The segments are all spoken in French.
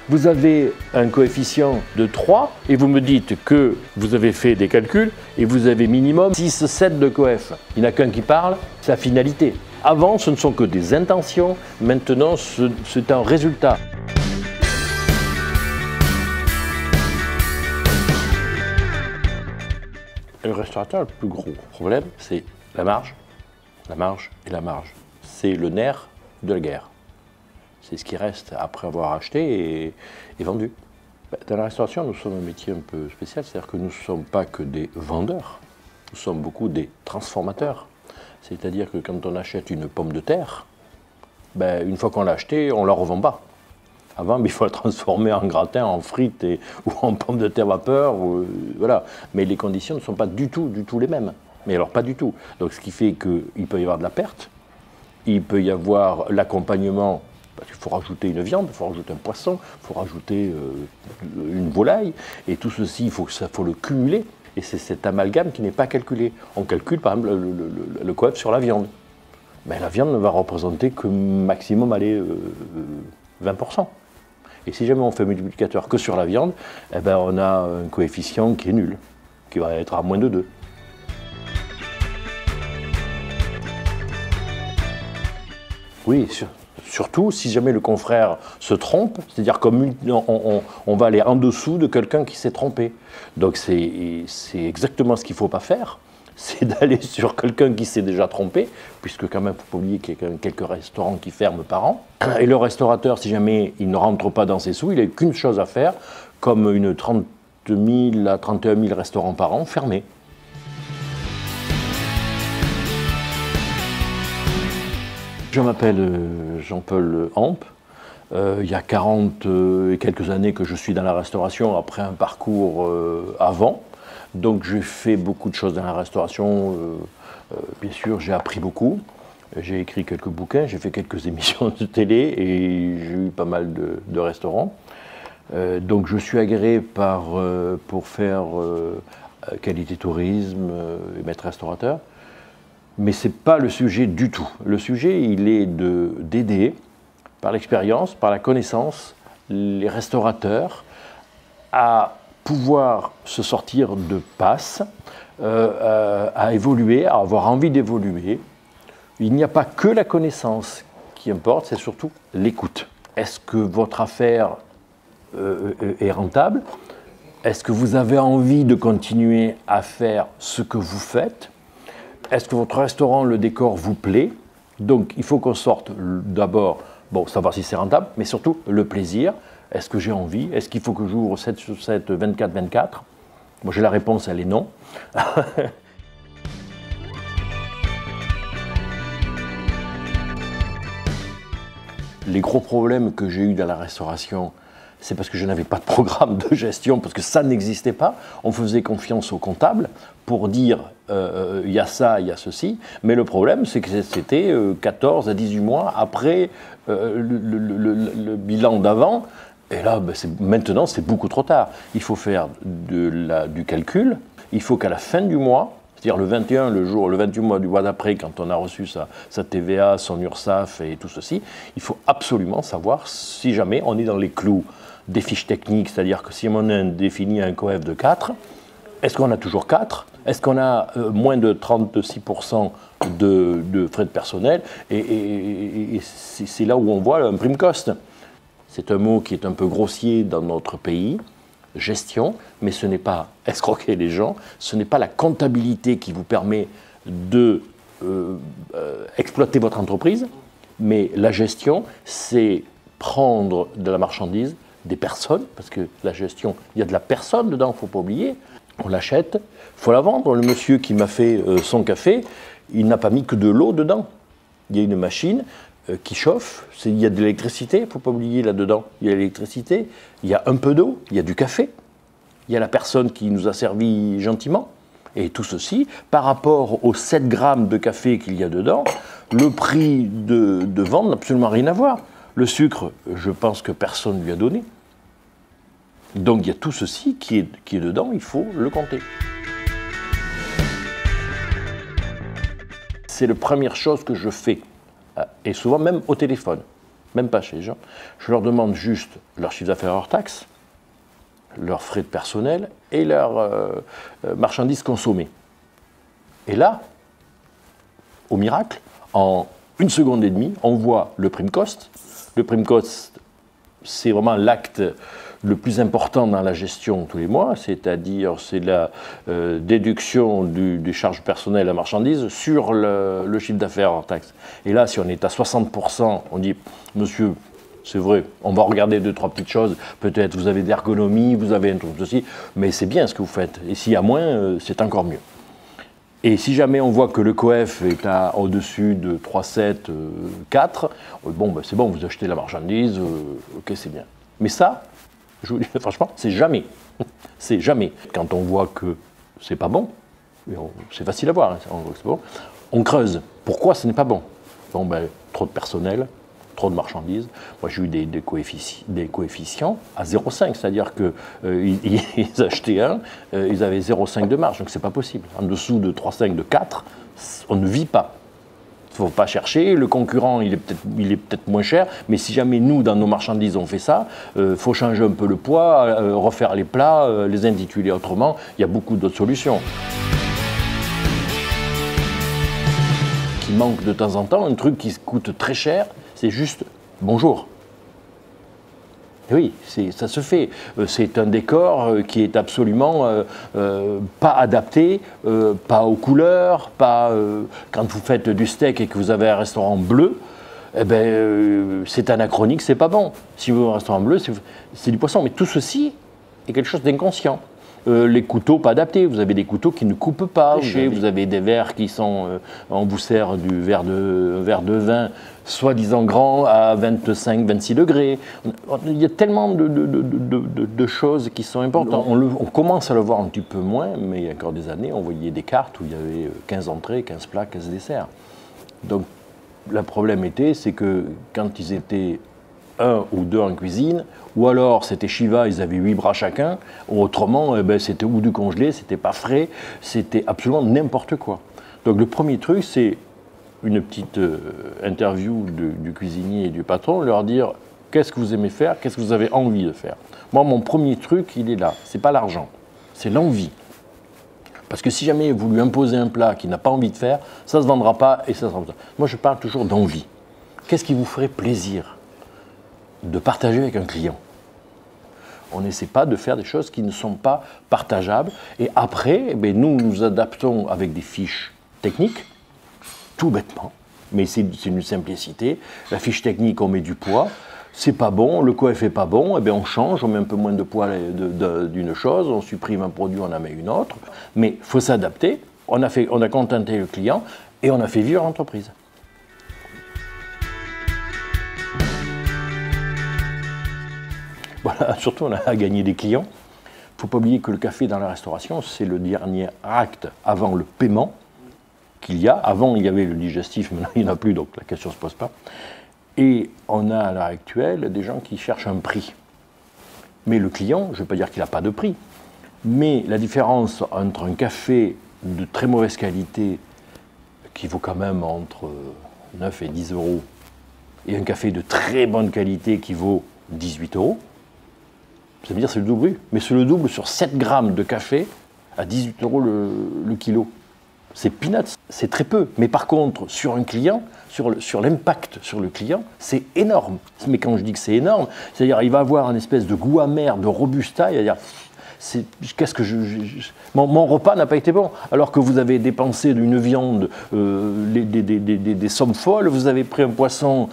Vous avez un coefficient de 3 et vous me dites que vous avez fait des calculs et vous avez minimum 6, 7 de coef. Il n'y en a qu'un qui parle, c'est la finalité. Avant, ce ne sont que des intentions, maintenant, c'est un résultat. Le restaurateur, le plus gros problème, c'est la marge et la marge. C'est le nerf de la guerre. C'est ce qui reste après avoir acheté et vendu. Dans la restauration, nous sommes un métier un peu spécial, c'est-à-dire que nous ne sommes pas que des vendeurs, nous sommes beaucoup des transformateurs. C'est-à-dire que quand on achète une pomme de terre, une fois qu'on l'a achetée, on ne la revend pas. Avant, il faut la transformer en gratin, en frites ou en pomme de terre vapeur. Voilà. Mais les conditions ne sont pas du tout les mêmes. Mais alors pas du tout. Donc ce qui fait qu'il peut y avoir de la perte, il peut y avoir l'accompagnement. Parce qu'il faut rajouter une viande, il faut rajouter un poisson, il faut rajouter une volaille. Et tout ceci, il faut le cumuler. Et c'est cet amalgame qui n'est pas calculé. On calcule par exemple le coef sur la viande. Mais la viande ne va représenter que maximum 20%. Et si jamais on fait multiplicateur que sur la viande, on a un coefficient qui est nul, qui va être à moins de 2. Oui, surtout si jamais le confrère se trompe, c'est-à-dire comme on va aller en dessous de quelqu'un qui s'est trompé. Donc c'est exactement ce qu'il ne faut pas faire, c'est d'aller sur quelqu'un qui s'est déjà trompé, puisque quand même, il ne faut pas oublier qu'il y a quelques restaurants qui ferment par an. Et le restaurateur, si jamais il ne rentre pas dans ses sous, il n'a qu'une chose à faire, comme une 30 000 à 31 000 restaurants par an fermés. Je m'appelle Jean-Paul Hampe. Il y a 40 et quelques années que je suis dans la restauration après un parcours avant. Donc j'ai fait beaucoup de choses dans la restauration. Bien sûr, j'ai appris beaucoup. J'ai écrit quelques bouquins, j'ai fait quelques émissions de télé et j'ai eu pas mal de restaurants. Donc je suis agréé pour faire qualité tourisme et maître restaurateur. Mais ce n'est pas le sujet du tout. Le sujet, il est d'aider, par l'expérience, par la connaissance, les restaurateurs à pouvoir se sortir de passe, à évoluer, à avoir envie d'évoluer. Il n'y a pas que la connaissance qui importe, c'est surtout l'écoute. Est-ce que votre affaire est rentable? Est-ce que vous avez envie de continuer à faire ce que vous faites? Est-ce que votre restaurant, le décor vous plaît? Donc il faut qu'on sorte d'abord, savoir si c'est rentable, mais surtout le plaisir. Est-ce que j'ai envie? Est-ce qu'il faut que j'ouvre 7 sur 7, 24/24? Moi j'ai la réponse, elle est non. Les gros problèmes que j'ai eus dans la restauration, c'est parce que je n'avais pas de programme de gestion, parce que ça n'existait pas. On faisait confiance au comptable pour dire il y a ça, il y a ceci. Mais le problème, c'est que c'était 14 à 18 mois après le bilan d'avant. Et là, maintenant, c'est beaucoup trop tard. Il faut faire du calcul. Il faut qu'à la fin du mois, c'est-à-dire le 21, le 28 mois du mois d'après, quand on a reçu sa TVA, son URSSAF et tout ceci, il faut absolument savoir si jamais on est dans les clous des fiches techniques, c'est-à-dire que si on a défini un coef de 4, est-ce qu'on a toujours 4? Est-ce qu'on a moins de 36% de frais de personnel? Et c'est là où on voit un prime cost. C'est un mot qui est un peu grossier dans notre pays, gestion, mais ce n'est pas escroquer les gens, ce n'est pas la comptabilité qui vous permet de exploiter votre entreprise, mais la gestion, c'est prendre de la marchandise, des personnes, parce que la gestion, il y a de la personne dedans, il ne faut pas oublier. On l'achète, il faut la vendre. Le monsieur qui m'a fait son café, il n'a pas mis que de l'eau dedans. Il y a une machine qui chauffe, il y a de l'électricité, il ne faut pas oublier là-dedans. Il y a l'électricité, il y a un peu d'eau, il y a du café, il y a la personne qui nous a servi gentiment. Et tout ceci, par rapport aux 7 grammes de café qu'il y a dedans, le prix de vente n'a absolument rien à voir. Le sucre, je pense que personne ne lui a donné. Donc il y a tout ceci qui est dedans, il faut le compter. C'est la première chose que je fais, et souvent même au téléphone. même pas chez les gens. Je leur demande juste leur chiffre d'affaires hors taxe, leurs frais de personnel et leurs marchandises consommées. Et là, au miracle, en 1 seconde et demie, on voit le prime cost. Le prime cost, c'est vraiment l'acte le plus important dans la gestion tous les mois, c'est-à-dire c'est la déduction des charges personnelles à marchandises sur le chiffre d'affaires hors taxe. Et là, si on est à 60%, on dit, monsieur, c'est vrai, on va regarder 2-3 petites choses, peut-être vous avez de l'ergonomie, vous avez un truc ceci, mais c'est bien ce que vous faites. Et s'il y a moins, c'est encore mieux. Et si jamais on voit que le coef est au-dessus de 3,7, 4, bon, ben c'est bon, vous achetez la marchandise, ok, c'est bien. Mais ça, je vous dis franchement, c'est jamais. C'est jamais. Quand on voit que c'est pas bon, c'est facile à voir, hein, on voit que c'est bon, on creuse. Pourquoi ce n'est pas bon? Bon, ben, trop de personnel, trop de marchandises. Moi, j'ai eu des coefficients à 0,5, c'est-à-dire qu'ils achetaient ils avaient 0,5 de marge, donc c'est pas possible. En dessous de 3,5, de 4, on ne vit pas. Il ne faut pas chercher, le concurrent il est peut-être moins cher, mais si jamais nous, dans nos marchandises, on fait ça, il faut changer un peu le poids, refaire les plats, les intituler autrement, il y a beaucoup d'autres solutions. Qui manque de temps en temps, un truc qui coûte très cher, c'est juste bonjour. Et oui, ça se fait. C'est un décor qui est absolument pas adapté, pas aux couleurs, pas quand vous faites du steak et que vous avez un restaurant bleu, eh ben, c'est anachronique, c'est pas bon. Si vous avez un restaurant bleu, c'est du poisson. Mais tout ceci est quelque chose d'inconscient. Les couteaux pas adaptés, vous avez des couteaux qui ne coupent pas, vous avez des verres qui sont, on vous sert du verre de vin, soi-disant grand, à 25-26 degrés. Il y a tellement de choses qui sont importantes. On commence à le voir un petit peu moins, mais il y a encore des années, on voyait des cartes où il y avait 15 entrées, 15 plats, 15 desserts. Donc le problème était, c'est que quand ils étaient 1 ou 2 en cuisine, ou alors c'était Shiva, ils avaient 8 bras chacun, ou autrement, eh ben, c'était ou du congelé, c'était pas frais, c'était absolument n'importe quoi. Donc le premier truc, c'est une petite interview du cuisinier et du patron, leur dire qu'est-ce que vous aimez faire, qu'est-ce que vous avez envie de faire. Moi, mon premier truc, il est là, c'est pas l'argent, c'est l'envie. Parce que si jamais vous lui imposez un plat qu'il n'a pas envie de faire, ça ne se vendra pas et ça se vendra. Moi, je parle toujours d'envie. Qu'est-ce qui vous ferait plaisir de partager avec un client? On n'essaie pas de faire des choses qui ne sont pas partageables. Et après, eh bien, nous adaptons avec des fiches techniques, tout bêtement, mais c'est une simplicité. La fiche technique, on met du poids, c'est pas bon, le coef est pas bon, eh bien, on change, on met un peu moins de poids d'une chose, on supprime un produit, on en met une autre. Mais il faut s'adapter. On a contenté le client et on a fait vivre l'entreprise. Voilà, surtout on a gagné des clients. Il ne faut pas oublier que le café dans la restauration, c'est le dernier acte avant le paiement qu'il y a. Avant, il y avait le digestif, maintenant il n'y en a plus, donc la question ne se pose pas. Et on a à l'heure actuelle des gens qui cherchent un prix. Mais le client, je ne vais pas dire qu'il n'a pas de prix, mais la différence entre un café de très mauvaise qualité, qui vaut quand même entre 9 et 10 euros, et un café de très bonne qualité qui vaut 18 euros, ça veut dire que c'est le double, mais c'est le double sur 7 grammes de café à 18 euros le kilo. C'est peanuts, c'est très peu. Mais par contre, sur un client, sur l'impact sur le client, c'est énorme. Mais quand je dis que c'est énorme, c'est-à-dire qu'il va avoir un espèce de goût amer, de robusta, il va dire, qu'est-ce que mon repas n'a pas été bon. Alors que vous avez dépensé d'une viande des sommes folles, vous avez pris un poisson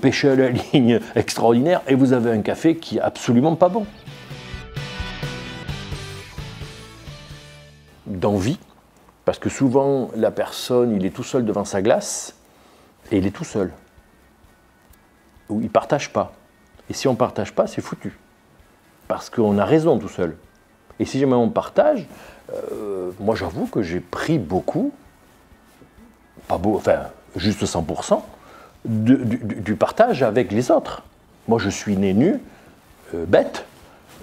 pêché à la ligne extraordinaire et vous avez un café qui est absolument pas bon. D'envie, parce que souvent la personne, il est tout seul devant sa glace et il est tout seul. Ou il ne partage pas. Et si on ne partage pas, c'est foutu. Parce qu'on a raison tout seul. Et si jamais on partage, moi j'avoue que j'ai pris beaucoup, pas beau, enfin juste 100%, du partage avec les autres. Moi je suis né nu, bête,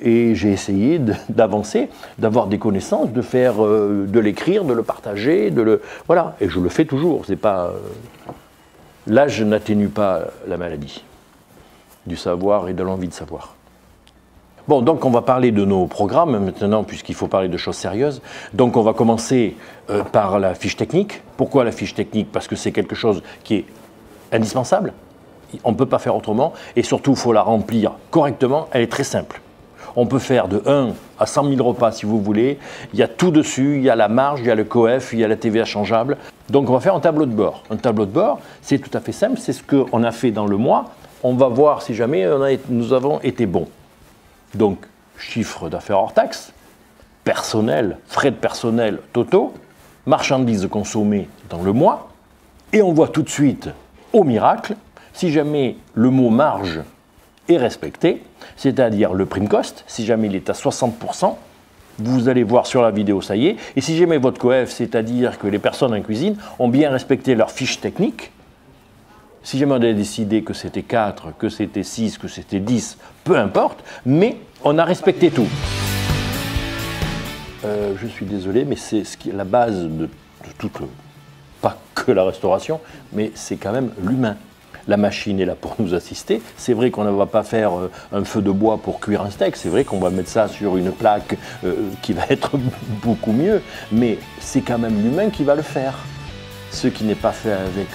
et j'ai essayé d'avancer, d'avoir des connaissances, de faire, de l'écrire, de le partager, voilà. Et je le fais toujours. C'est pas, l'âge n'atténue pas la maladie. du savoir et de l'envie de savoir. Bon, donc on va parler de nos programmes maintenant, puisqu'il faut parler de choses sérieuses. Donc on va commencer par la fiche technique. Pourquoi la fiche technique? Parce que c'est quelque chose qui est indispensable. On ne peut pas faire autrement. Et surtout, il faut la remplir correctement. Elle est très simple. On peut faire de 1 à 100 000 repas si vous voulez. Il y a tout dessus. Il y a la marge, il y a le coef, il y a la TVA changeable. Donc on va faire un tableau de bord. Un tableau de bord, c'est tout à fait simple. C'est ce qu'on a fait dans le mois. On va voir si jamais nous avons été bons. Donc, chiffre d'affaires hors taxe, personnel, frais de personnel totaux, marchandises consommées dans le mois, et on voit tout de suite, au miracle, si jamais le mot marge est respecté, c'est-à-dire le prime cost, si jamais il est à 60%, vous allez voir sur la vidéo, ça y est, et si jamais votre coef, c'est-à-dire que les personnes en cuisine ont bien respecté leur fiche technique, si jamais on avait décidé que c'était 4, que c'était 6, que c'était 10, peu importe, mais on a respecté tout. Je suis désolé, mais c'est la base de toute, pas que la restauration, mais c'est quand même l'humain. La machine est là pour nous assister. C'est vrai qu'on ne va pas faire un feu de bois pour cuire un steak, c'est vrai qu'on va mettre ça sur une plaque qui va être beaucoup mieux, mais c'est quand même l'humain qui va le faire. Ce qui n'est pas fait avec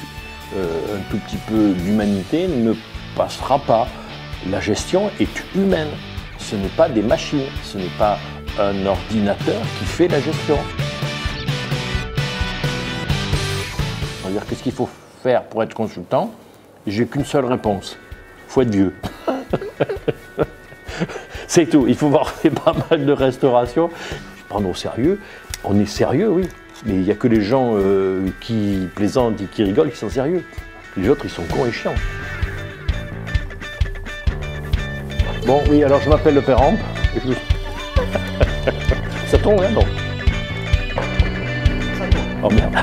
un tout petit peu d'humanité ne passera pas. La gestion est humaine. Ce n'est pas des machines, ce n'est pas un ordinateur qui fait la gestion. On va dire qu'est-ce qu'il faut faire pour être consultant? J'ai qu'une seule réponse. Il faut être vieux. C'est tout. Il faut voir fait pas mal de restauration. Prendre au sérieux. On est sérieux, oui. Mais il n'y a que les gens qui plaisantent et qui rigolent qui sont sérieux. Les autres, ils sont cons et chiants. Bon, oui, alors je m'appelle le Père Amp. Ça tombe, hein, non? Oh merde.